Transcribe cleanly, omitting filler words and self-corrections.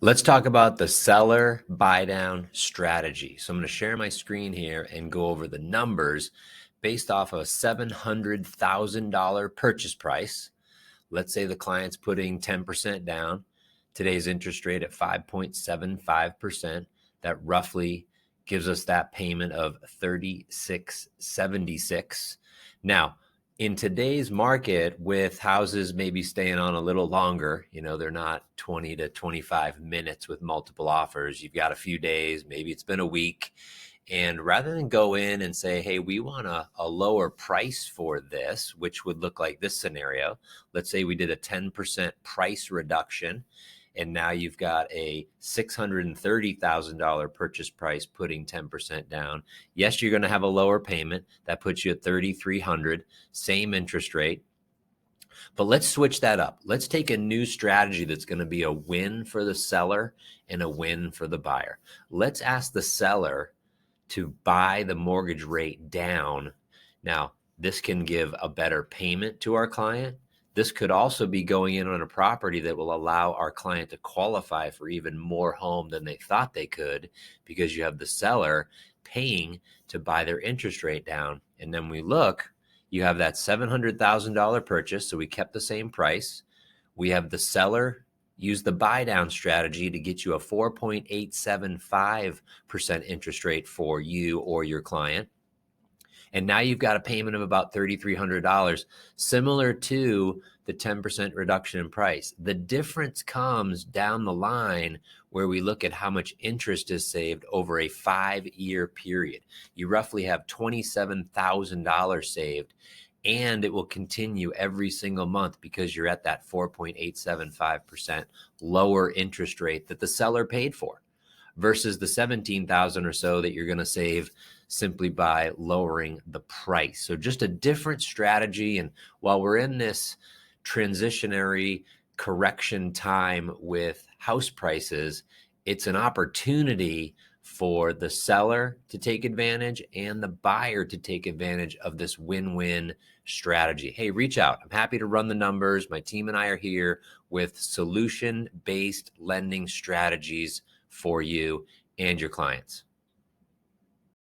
Let's talk about the seller buy down strategy. So I'm going to share my screen here and go over the numbers based off of a $700,000 purchase price. Let's say the client's putting 10% down. Today's interest rate at 5.75%. That roughly gives us that payment of $36.76. Now, in today's market, with houses maybe staying on a little longer, they're not 20 to 25 minutes with multiple offers. You've got a few days, maybe it's been a week. And rather than go in and say, hey, we want a lower price for this, which would look like this scenario. Let's say we did a 10% price reduction, and now you've got a $630,000 purchase price putting 10% down. Yes, you're going to have a lower payment. That puts you at $3,300, same interest rate. But let's switch that up. Let's take a new strategy that's going to be a win for the seller and a win for the buyer. Let's ask the seller to buy the mortgage rate down. Now, this can give a better payment to our client. This could also be going in on a property that will allow our client to qualify for even more home than they thought they could, because you have the seller paying to buy their interest rate down. And then we look, you have that $700,000 purchase, so we kept the same price. We have the seller use the buy down strategy to get you a 4.875% interest rate for you or your client. And now you've got a payment of about $3,300, similar to the 10% reduction in price. The difference comes down the line where we look at how much interest is saved over a 5-year period. You roughly have $27,000 saved, and it will continue every single month because you're at that 4.875% lower interest rate that the seller paid for, versus the $17,000 or so that you're going to save simply by lowering the price. So just a different strategy. And while we're in this transitionary correction time with house prices, it's an opportunity for the seller to take advantage and the buyer to take advantage of this win-win strategy. Hey, reach out. I'm happy to run the numbers. My team and I are here with solution-based lending strategies for you and your clients.